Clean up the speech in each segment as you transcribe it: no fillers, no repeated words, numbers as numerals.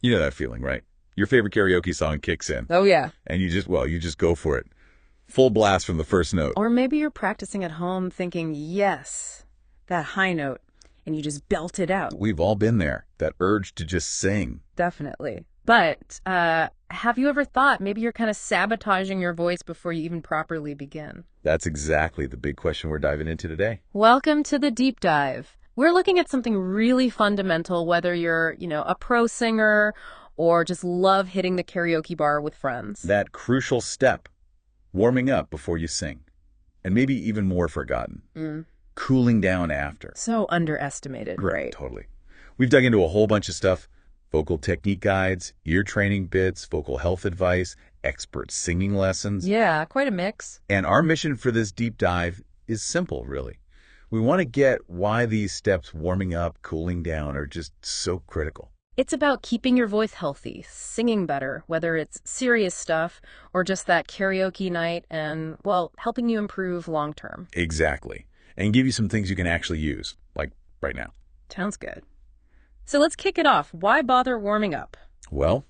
You know that feeling, right? Your favorite karaoke song kicks in, Oh, yeah. and you just go for it. Full blast from the first note. Or maybe you're practicing at home thinking, yes, that high note, and you just belt it out. We've all been there. That urge to just sing. Definitely. But have you ever thought maybe you're kind of sabotaging your voice before you even properly begin? That's exactly the big question we're diving into today. Welcome to the deep dive. We're looking at something really fundamental, whether you're, a pro singer or just love hitting the karaoke bar with friends. That crucial step, warming up before you sing. And maybe even more forgotten, cooling down after. So underestimated, right? Totally. We've dug into a whole bunch of stuff. Vocal technique guides, ear training bits, vocal health advice, expert singing lessons. Yeah, quite a mix. And our mission for this deep dive is simple, really. We want to get why these steps, warming up, cooling down, are just so critical. It's about keeping your voice healthy, singing better, whether it's serious stuff or just that karaoke night and, well, helping you improve long term. Exactly. And give you some things you can actually use, like right now. Sounds good. So let's kick it off. Why bother warming up? Well,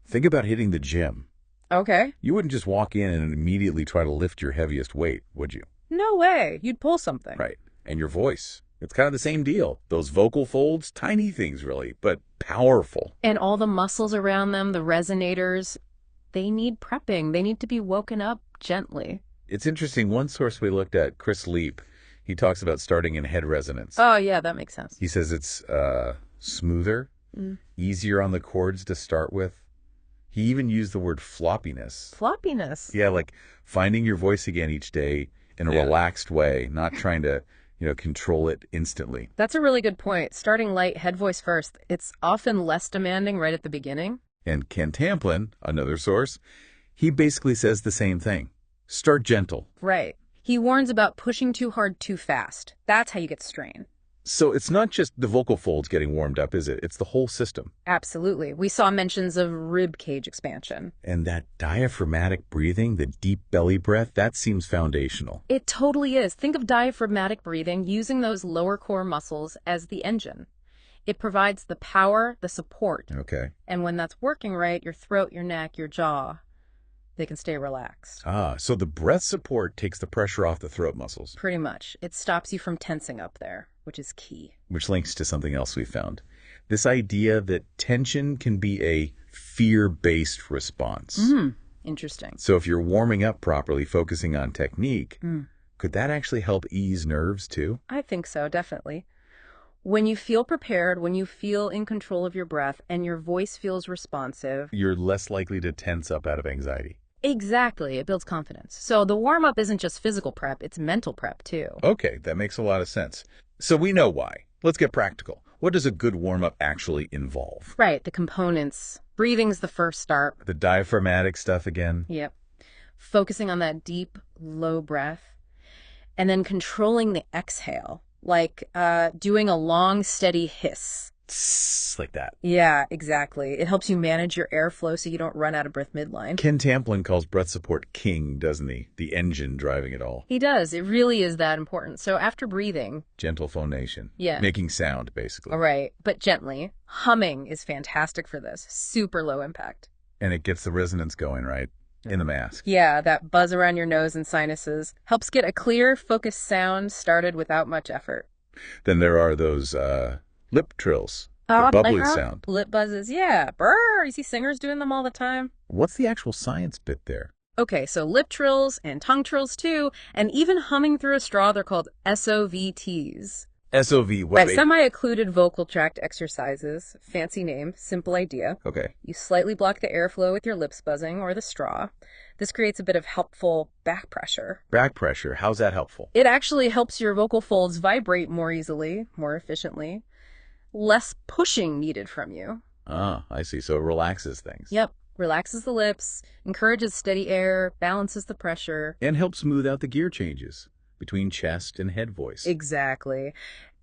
think about hitting the gym. Okay. You wouldn't just walk in and immediately try to lift your heaviest weight, would you? No way. You'd pull something. Right. And your voice. It's kind of the same deal. Those vocal folds, tiny things really, but powerful. And all the muscles around them, the resonators, they need prepping. They need to be woken up gently. It's interesting. One source we looked at, Chris Leap, he talks about starting in head resonance. Oh, yeah, that makes sense. He says it's smoother, easier on the chords to start with. He even used the word floppiness. Floppiness. Yeah, like finding your voice again each day in a relaxed way, not trying to, control it instantly. That's a really good point. Starting light, head voice first. It's often less demanding right at the beginning. And Ken Tamplin, another source, he basically says the same thing. Start gentle. Right. He warns about pushing too hard too fast. That's how you get strain. So it's not just the vocal folds getting warmed up, is it? It's the whole system. Absolutely. We saw mentions of rib cage expansion. And that diaphragmatic breathing, the deep belly breath, that seems foundational. It totally is. Think of diaphragmatic breathing using those lower core muscles as the engine. It provides the power, the support. Okay. And when that's working right, your throat, your neck, your jaw, they can stay relaxed. So the breath support takes the pressure off the throat muscles. Pretty much. It stops you from tensing up there, which is key. Which links to something else we found. This idea that tension can be a fear-based response. Interesting. So if you're warming up properly, focusing on technique, could that actually help ease nerves too? I think so, definitely. When you feel prepared, when you feel in control of your breath and your voice feels responsive, You're less likely to tense up out of anxiety. exactly, it builds confidence. So the warm-up isn't just physical prep, it's mental prep too. Okay, that makes a lot of sense. So we know why. Let's get practical. What does a good warm-up actually involve? Right, the components. Breathing's the first start. The diaphragmatic stuff again? Yep. Focusing on that deep, low breath. And then controlling the exhale, like doing a long, steady hiss. Tss, like that. Yeah, exactly. It helps you manage your airflow so you don't run out of breath midline. Ken Tamplin calls breath support king, doesn't he? The engine driving it all. He does. It really is that important. So after breathing, Gentle phonation. Yeah. Making sound, basically. all right, but gently, humming is fantastic for this. Super low impact. And it gets the resonance going, right? In the mask. Yeah, that buzz around your nose and sinuses helps get a clear, focused sound started without much effort. Then there are those lip trills. The bubbly sound. Lip buzzes, yeah. Brr, you see singers doing them all the time. What's the actual science bit there? Okay, so lip trills and tongue trills too, and even humming through a straw, they're called SOVTs. SOV, what? Right, semi-occluded vocal tract exercises. Fancy name, simple idea. Okay. You slightly block the airflow with your lips buzzing or the straw. This creates a bit of helpful back pressure. Back pressure, how's that helpful? It actually helps your vocal folds vibrate more easily, more efficiently. Less pushing needed from you. Ah, I see. So it relaxes things. Yep. Relaxes the lips, encourages steady air, balances the pressure. And helps smooth out the gear changes between chest and head voice. Exactly.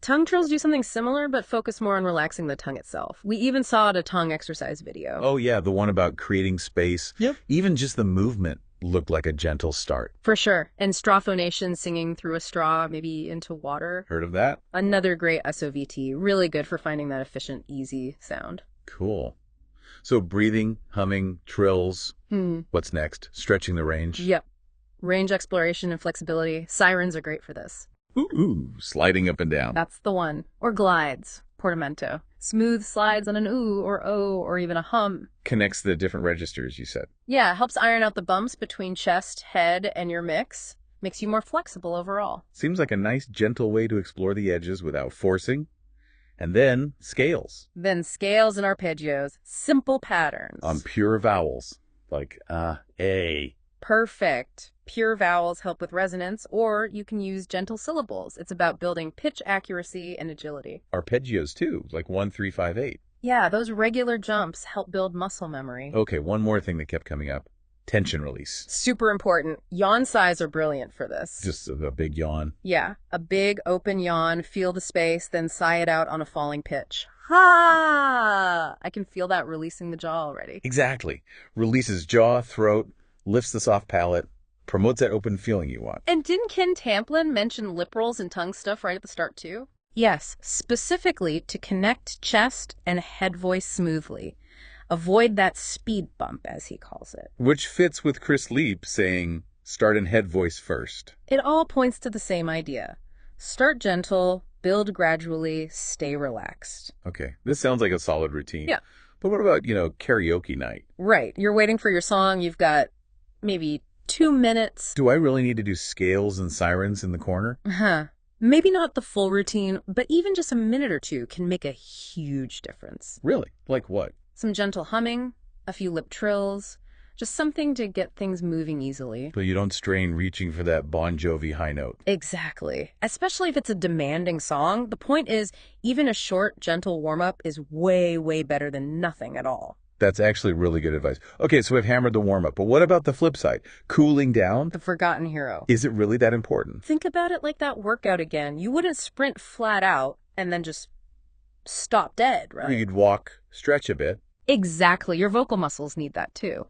Tongue trills do something similar, but focus more on relaxing the tongue itself. We even saw it a tongue exercise video. Oh, yeah, the one about creating space. Yep. Even just the movement looked like a gentle start. For sure. And straw phonation, singing through a straw, maybe into water. Heard of that? Another great SOVT. Really good for finding that efficient, easy sound. Cool. So breathing, humming, trills. Hmm. What's next? Stretching the range? Yep. Range exploration and flexibility. Sirens are great for this. Ooh, sliding up and down. That's the one. Or glides. Portamento. Smooth slides on an ooh or oh or even a hum. Connects the different registers, you said. Yeah, helps iron out the bumps between chest, head, and your mix. Makes you more flexible overall. Seems like a nice, gentle way to explore the edges without forcing. And then, scales. Then scales and arpeggios. Simple patterns. On pure vowels. Like, A. Perfect. Pure vowels help with resonance, or you can use gentle syllables. It's about building pitch accuracy and agility. Arpeggios, too, like 1, 3, 5, 8. Yeah, those regular jumps help build muscle memory. Okay, one more thing that kept coming up. Tension release. Super important. Yawn sighs are brilliant for this. Just a big yawn. Yeah, a big open yawn, feel the space, then sigh it out on a falling pitch. Ha! I can feel that releasing the jaw already. Exactly. Releases jaw, throat, lifts the soft palate, promotes that open feeling you want. And didn't Ken Tamplin mention lip rolls and tongue stuff right at the start too? Yes, specifically to connect chest and head voice smoothly. Avoid that speed bump, as he calls it. Which fits with Chris Leap saying, start in head voice first. It all points to the same idea. Start gentle, build gradually, stay relaxed. Okay, this sounds like a solid routine. Yeah. But what about, karaoke night? Right, you're waiting for your song, you've got maybe 2 minutes. Do I really need to do scales and sirens in the corner? Maybe not the full routine, but even just a minute or two can make a huge difference. Really? Like what? Some gentle humming, a few lip trills, just something to get things moving easily. But you don't strain reaching for that Bon Jovi high note. Exactly. Especially if it's a demanding song. The point is, even a short, gentle warm-up is way, way better than nothing at all. That's actually really good advice. Okay, so we've hammered the warm-up, but what about the flip side? Cooling down? The forgotten hero. Is it really that important? Think about it like that workout again. You wouldn't sprint flat out and then just stop dead, right? You'd walk, stretch a bit. Exactly. Your vocal muscles need that too.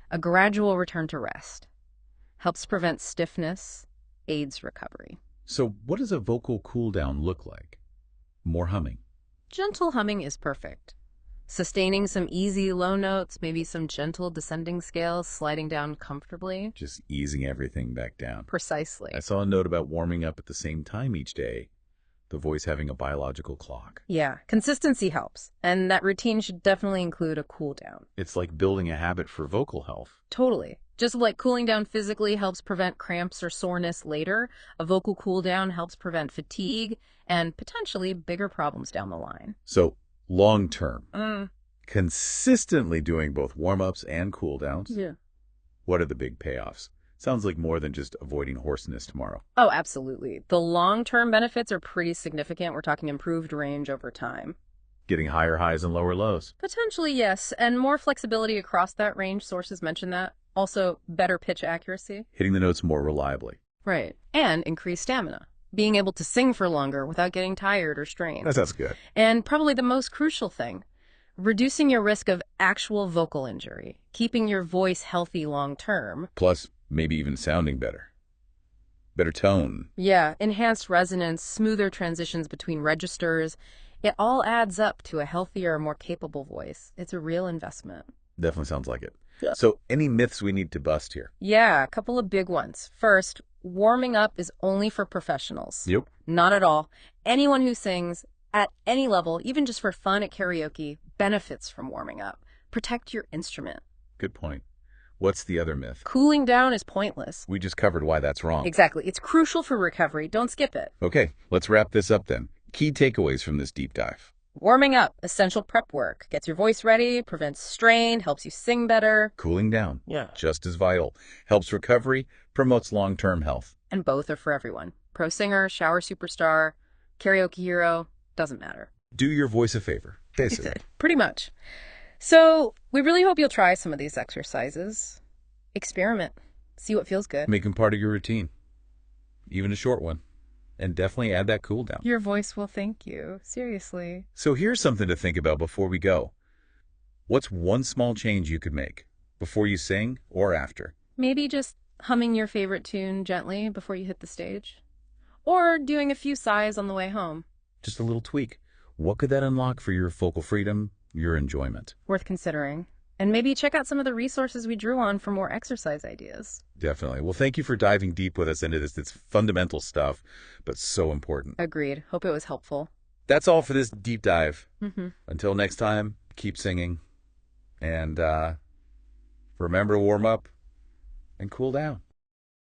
A gradual return to rest. Helps prevent stiffness, aids recovery. So what does a vocal cool down look like? More humming. Gentle humming is perfect. Sustaining some easy low notes, maybe some gentle descending scales, sliding down comfortably. Just easing everything back down. Precisely. I saw a note about warming up at the same time each day, the voice having a biological clock. Yeah, consistency helps, and that routine should definitely include a cool down. It's like building a habit for vocal health. Totally. Just like cooling down physically helps prevent cramps or soreness later, a vocal cool down helps prevent fatigue and potentially bigger problems down the line. So, long term, consistently doing both warm-ups and cool downs. Yeah. What are the big payoffs? Sounds like more than just avoiding hoarseness tomorrow. Oh, absolutely. The long-term benefits are pretty significant. We're talking improved range over time. Getting higher highs and lower lows. Potentially, yes, and more flexibility across that range. Sources mention that. Also, better pitch accuracy. Hitting the notes more reliably. Right. And increased stamina. Being able to sing for longer without getting tired or strained. That sounds good. And probably the most crucial thing, reducing your risk of actual vocal injury, keeping your voice healthy long-term. Plus, maybe even sounding better. Better tone. Yeah, enhanced resonance, smoother transitions between registers. It all adds up to a healthier, more capable voice. It's a real investment. Definitely sounds like it. Yeah. So, any myths we need to bust here? Yeah, a couple of big ones. First, warming up is only for professionals. Yep. Not at all. Anyone who sings at any level, even just for fun at karaoke, benefits from warming up. Protect your instrument. Good point. What's the other myth? Cooling down is pointless. We just covered why that's wrong. Exactly. It's crucial for recovery. Don't skip it. Okay, let's wrap this up then. Key takeaways from this deep dive. Warming up, essential prep work. Gets your voice ready, prevents strain, helps you sing better. Cooling down. Yeah. Just as vital. Helps recovery, promotes long-term health. And both are for everyone. Pro singer, shower superstar, karaoke hero, doesn't matter. Do your voice a favor, basically. Pretty much. So we really hope you'll try some of these exercises. Experiment. See what feels good. Make them part of your routine. Even a short one. And definitely add that cool down. Your voice will thank you. Seriously. So here's something to think about before we go. What's one small change you could make before you sing or after? Maybe just humming your favorite tune gently before you hit the stage. Or doing a few sighs on the way home. Just a little tweak. What could that unlock for your vocal freedom, your enjoyment. Worth considering. And maybe check out some of the resources we drew on for more exercise ideas. Definitely. Well, thank you for diving deep with us into this. It's fundamental stuff, but so important. Agreed. Hope it was helpful. That's all for this deep dive. Mm-hmm. Until next time, keep singing. And remember to warm up and cool down.